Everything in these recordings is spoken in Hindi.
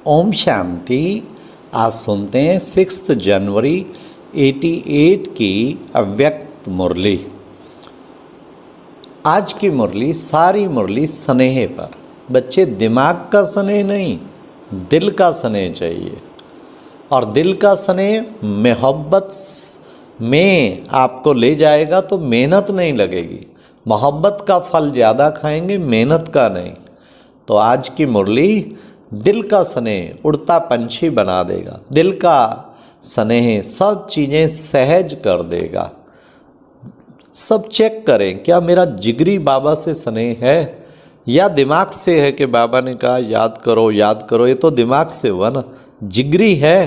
ओम शांति। आज सुनते हैं 6 जनवरी 88 की अव्यक्त मुरली। आज की मुरली सारी मुरली स्नेह पर। बच्चे, दिमाग का स्नेह नहीं, दिल का स्नेह चाहिए। और दिल का स्नेह मोहब्बत में आपको ले जाएगा तो मेहनत नहीं लगेगी। मोहब्बत का फल ज़्यादा खाएंगे, मेहनत का नहीं। तो आज की मुरली दिल का स्नेह उड़ता पंछी बना देगा। दिल का स्नेह सब चीज़ें सहज कर देगा। सब चेक करें, क्या मेरा जिगरी बाबा से स्नेह है या दिमाग से है कि बाबा ने कहा याद करो याद करो। ये तो दिमाग से हुआ ना, जिगरी है,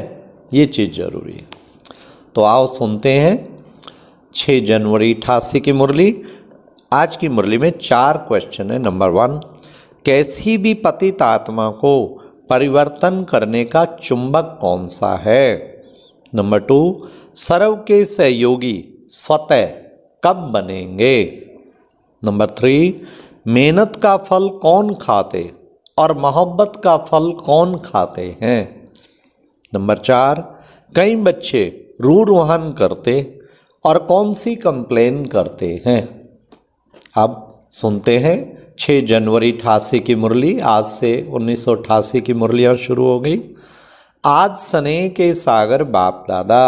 ये चीज़ ज़रूरी है। तो आओ सुनते हैं 6 जनवरी 88 की मुरली। आज की मुरली में 4 क्वेश्चन है। नंबर 1, कैसी भी पतित आत्मा को परिवर्तन करने का चुंबक कौन सा है। नंबर 2, सर्व के सहयोगी स्वतः कब बनेंगे। नंबर 3, मेहनत का फल कौन खाते और मोहब्बत का फल कौन खाते हैं। नंबर 4, कई बच्चे रूरवाहन करते और कौन सी कंप्लेन करते हैं। अब सुनते हैं 6 जनवरी 88 की मुरली। आज से 1988 की मुरलियाँ शुरू हो गई। आज स्नेह के सागर बाप दादा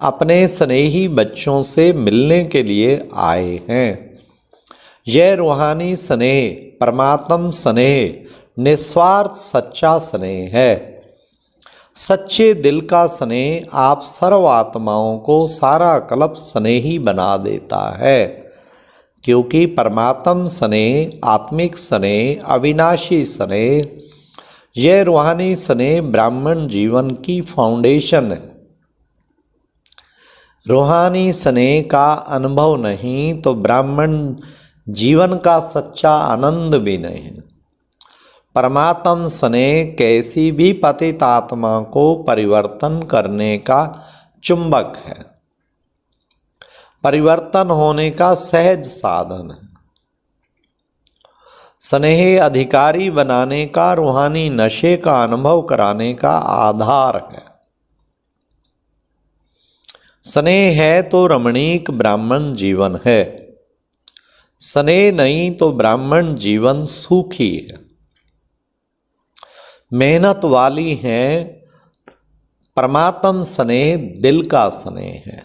अपने स्नेही बच्चों से मिलने के लिए आए हैं। यह रूहानी स्नेह परमात्म स्नेह निस्वार्थ सच्चा स्नेह है। सच्चे दिल का स्नेह आप सर्व आत्माओं को सारा कल्प स्नेही बना देता है, क्योंकि परमात्म स्नेह, आत्मिक स्नेह, अविनाशी स्नेह, यह रूहानी स्नेह ब्राह्मण जीवन की फाउंडेशन है। रूहानी स्नेह का अनुभव नहीं तो ब्राह्मण जीवन का सच्चा आनंद भी नहीं। परमात्म स्नेह कैसी भी पतित आत्मा को परिवर्तन करने का चुंबक है, परिवर्तन होने का सहज साधन है। स्नेह अधिकारी बनाने का, रूहानी नशे का अनुभव कराने का आधार है। स्नेह है तो रमणीक ब्राह्मण जीवन है। स्नेह नहीं तो ब्राह्मण जीवन सूखी है। मेहनत वाली है परमात्म स्नेह, दिल का स्नेह है।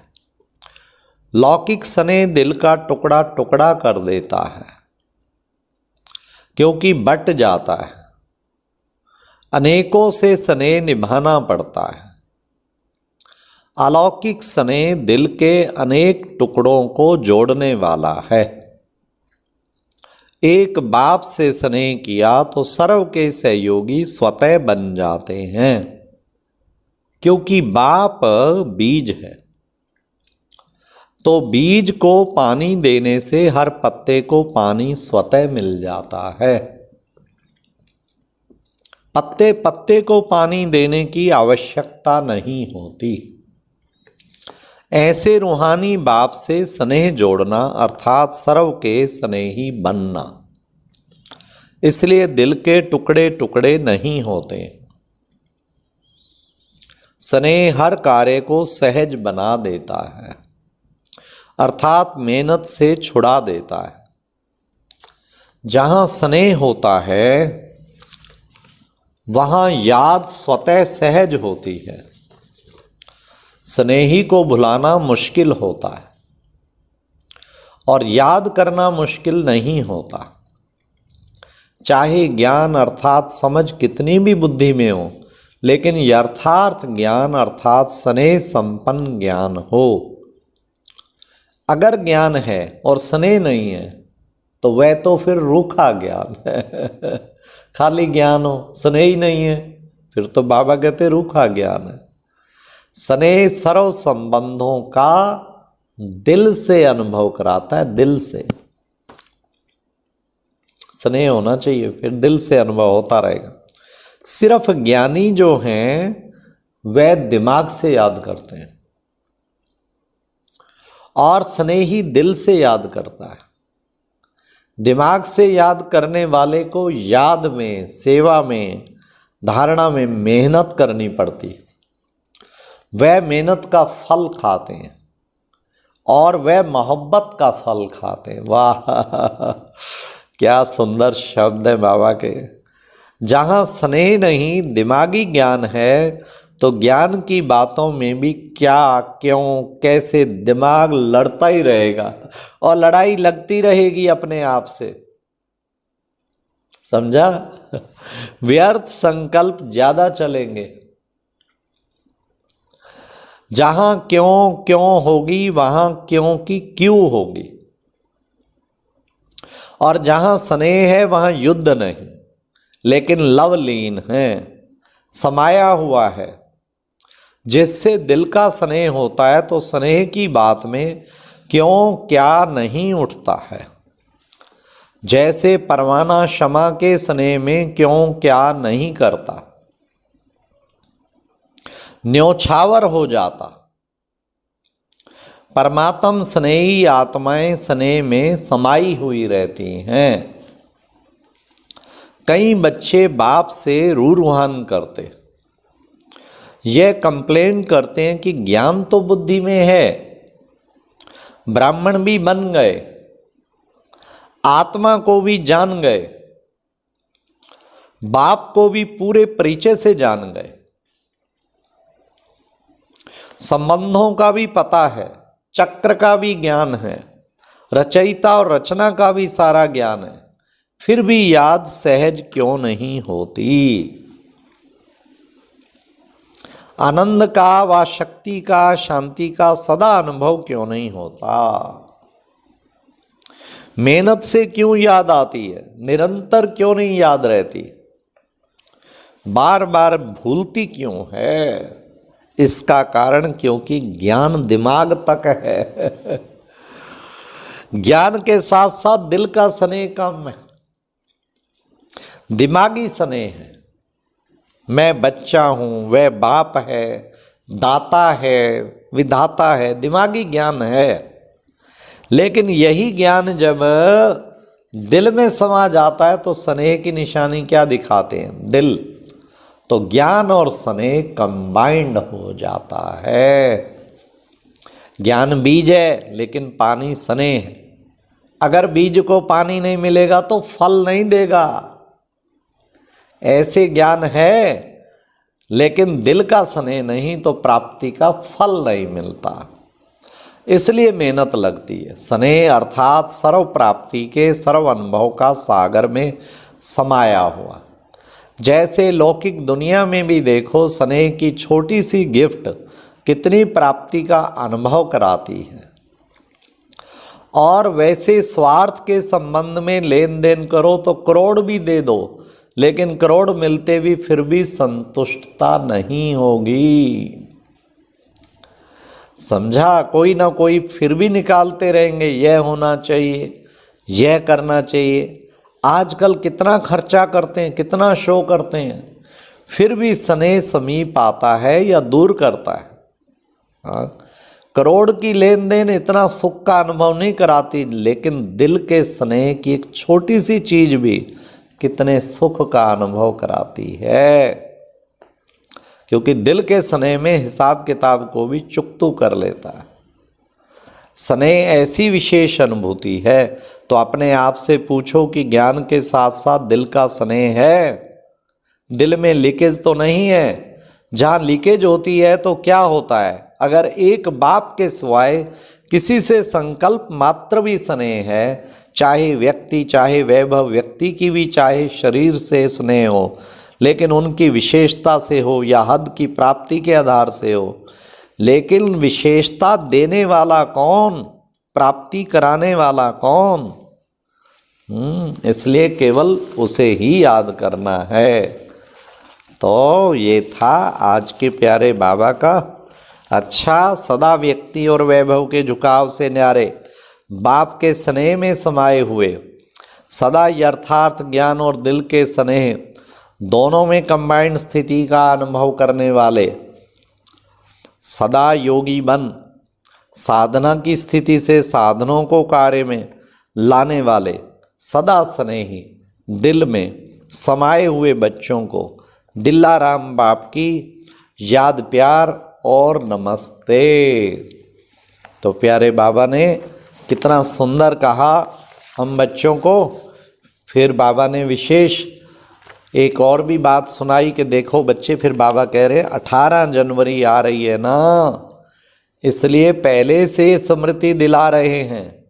लौकिक स्नेह दिल का टुकड़ा टुकड़ा कर देता है, क्योंकि बट जाता है। अनेकों से स्नेह निभाना पड़ता है। अलौकिक स्नेह दिल के अनेक टुकड़ों को जोड़ने वाला है। एक बाप से स्नेह किया तो सर्व के सहयोगी स्वतः बन जाते हैं, क्योंकि बाप बीज है। तो बीज को पानी देने से हर पत्ते को पानी स्वतः मिल जाता है। पत्ते पत्ते को पानी देने की आवश्यकता नहीं होती। ऐसे रूहानी बाप से स्नेह जोड़ना अर्थात सर्व के स्नेही बनना। इसलिए दिल के टुकड़े टुकड़े नहीं होते। स्नेह हर कार्य को सहज बना देता है, अर्थात मेहनत से छुड़ा देता है। जहाँ स्नेह होता है वहाँ याद स्वतः सहज होती है। स्नेही को भुलाना मुश्किल होता है और याद करना मुश्किल नहीं होता। चाहे ज्ञान अर्थात समझ कितनी भी बुद्धि में हो, लेकिन यथार्थ ज्ञान अर्थात स्नेह संपन्न ज्ञान हो। अगर ज्ञान है और स्नेह नहीं है तो वह तो फिर रूखा ज्ञान है। खाली ज्ञान हो, स्नेह ही नहीं है, फिर तो बाबा कहते रूखा ज्ञान है। स्नेह सर्व संबंधों का दिल से अनुभव कराता है। दिल से स्नेह होना चाहिए, फिर दिल से अनुभव होता रहेगा। सिर्फ ज्ञानी जो हैं वह दिमाग से याद करते हैं और स्नेही दिल से याद करता है। दिमाग से याद करने वाले को याद में, सेवा में धारणा में मेहनत करनी पड़ती, वह मेहनत का फल खाते हैं और वह मोहब्बत का फल खाते हैं। वाह क्या सुंदर शब्द है बाबा के। जहाँ स्नेह नहीं दिमागी ज्ञान है तो ज्ञान की बातों में भी क्या क्यों कैसे दिमाग लड़ता ही रहेगा और लड़ाई लगती रहेगी अपने आप से। समझा? व्यर्थ संकल्प ज्यादा चलेंगे। जहां क्यों क्यों होगी वहां क्यों की क्यों होगी, और जहां स्नेह है वहां युद्ध नहीं लेकिन लवलीन है, समाया हुआ है। जिससे दिल का स्नेह होता है तो स्नेह की बात में क्यों क्या नहीं उठता है। जैसे परवाना क्षमा के स्नेह में क्यों क्या नहीं करता, न्योछावर हो जाता। परमात्म स्नेही आत्माएं स्नेह में समाई हुई रहती हैं। कई बच्चे बाप से रूरुहान करते, यह कंप्लेन करते हैं कि ज्ञान तो बुद्धि में है, ब्राह्मण भी बन गए, आत्मा को भी जान गए, बाप को भी पूरे परिचय से जान गए, संबंधों का भी पता है, चक्र का भी ज्ञान है, रचयिता और रचना का भी सारा ज्ञान है, फिर भी याद सहज क्यों नहीं होती। आनंद का व शक्ति का शांति का सदा अनुभव क्यों नहीं होता। मेहनत से क्यों याद आती है, निरंतर क्यों नहीं याद रहती, बार बार भूलती क्यों है। इसका कारण क्योंकि ज्ञान दिमाग तक है। ज्ञान के साथ साथ दिल का स्नेह कम है, दिमागी स्नेह है। मैं बच्चा हूं, वह बाप है, दाता है, विधाता है, दिमागी ज्ञान है। लेकिन यही ज्ञान जब दिल में समा जाता है तो स्नेह की निशानी क्या दिखाते हैं, दिल। तो ज्ञान और स्नेह कंबाइंड हो जाता है। ज्ञान बीज है लेकिन पानी स्नेह है। अगर बीज को पानी नहीं मिलेगा तो फल नहीं देगा। ऐसे ज्ञान है लेकिन दिल का स्नेह नहीं तो प्राप्ति का फल नहीं मिलता। इसलिए मेहनत लगती है। स्नेह अर्थात सर्व प्राप्ति के सर्व अनुभव का सागर में समाया हुआ। जैसे लौकिक दुनिया में भी देखो स्नेह की छोटी सी गिफ्ट कितनी प्राप्ति का अनुभव कराती है। और वैसे स्वार्थ के संबंध में लेन देन करो तो करोड़ भी दे दो, लेकिन करोड़ मिलते भी फिर भी संतुष्टता नहीं होगी। समझा? कोई ना कोई फिर भी निकालते रहेंगे, यह होना चाहिए, यह करना चाहिए। आजकल कितना खर्चा करते हैं, कितना शो करते हैं, फिर भी स्नेह समीप आता है या दूर करता है। हाँ, करोड़ की लेन देन इतना सुख का अनुभव नहीं कराती, लेकिन दिल के स्नेह की एक छोटी सी चीज भी कितने सुख का अनुभव कराती है। क्योंकि दिल के स्नेह में हिसाब किताब को भी चुकतू कर लेता है। स्नेह ऐसी विशेष अनुभूति है। तो अपने आप से पूछो कि ज्ञान के साथ साथ दिल का स्नेह है, दिल में लीकेज तो नहीं है। जहाँ लीकेज होती है तो क्या होता है, अगर एक बाप के सिवाय किसी से संकल्प मात्र भी स्नेह है, चाहे व्यक्ति चाहे वैभव, व्यक्ति की भी चाहे शरीर से स्नेह हो, लेकिन उनकी विशेषता से हो या हद की प्राप्ति के आधार से हो, लेकिन विशेषता देने वाला कौन, प्राप्ति कराने वाला कौन। इसलिए केवल उसे ही याद करना है। तो ये था आज के प्यारे बाबा का। अच्छा, सदा व्यक्ति और वैभव के झुकाव से न्यारे बाप के स्नेह में समाये हुए, सदा यथार्थ ज्ञान और दिल के स्नेह दोनों में कंबाइंड स्थिति का अनुभव करने वाले, सदा योगी बन साधना की स्थिति से साधनों को कार्य में लाने वाले, सदा स्नेही दिल में समाये हुए बच्चों को दिल्लाराम बाप की याद प्यार और नमस्ते। तो प्यारे बाबा ने कितना सुंदर कहा हम बच्चों को। फिर बाबा ने विशेष एक और भी बात सुनाई कि देखो बच्चे, फिर बाबा कह रहे 18 जनवरी आ रही है ना, इसलिए पहले से स्मृति दिला रहे हैं।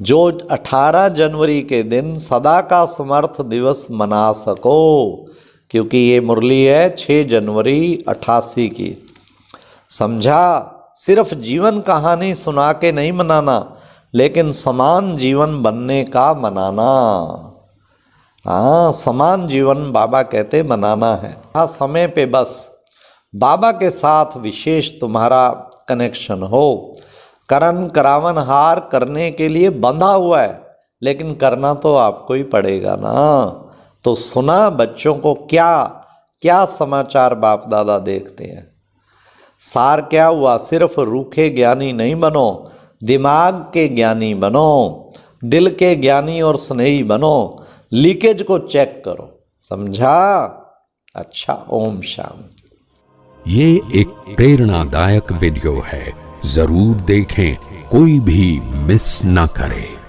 जो 18 जनवरी के दिन सदा का समर्थ दिवस मना सको, क्योंकि ये मुरली है 6 जनवरी 88 की। समझा? सिर्फ जीवन कहानी सुना के नहीं मनाना, लेकिन समान जीवन बनने का मनाना। हाँ, समान जीवन बाबा कहते मनाना है। हाँ, समय पे बस बाबा के साथ विशेष तुम्हारा कनेक्शन हो। करण करावन हार करने के लिए बंधा हुआ है, लेकिन करना तो आपको ही पड़ेगा ना। तो सुना बच्चों को क्या क्या समाचार बाप दादा देखते हैं। सार क्या हुआ? सिर्फ रूखे ज्ञानी नहीं बनो, दिमाग के ज्ञानी बनो, दिल के ज्ञानी और स्नेही बनो। लीकेज को चेक करो। समझा? अच्छा, ओम शांति। ये एक प्रेरणादायक वीडियो है, जरूर देखें, कोई भी मिस ना करे।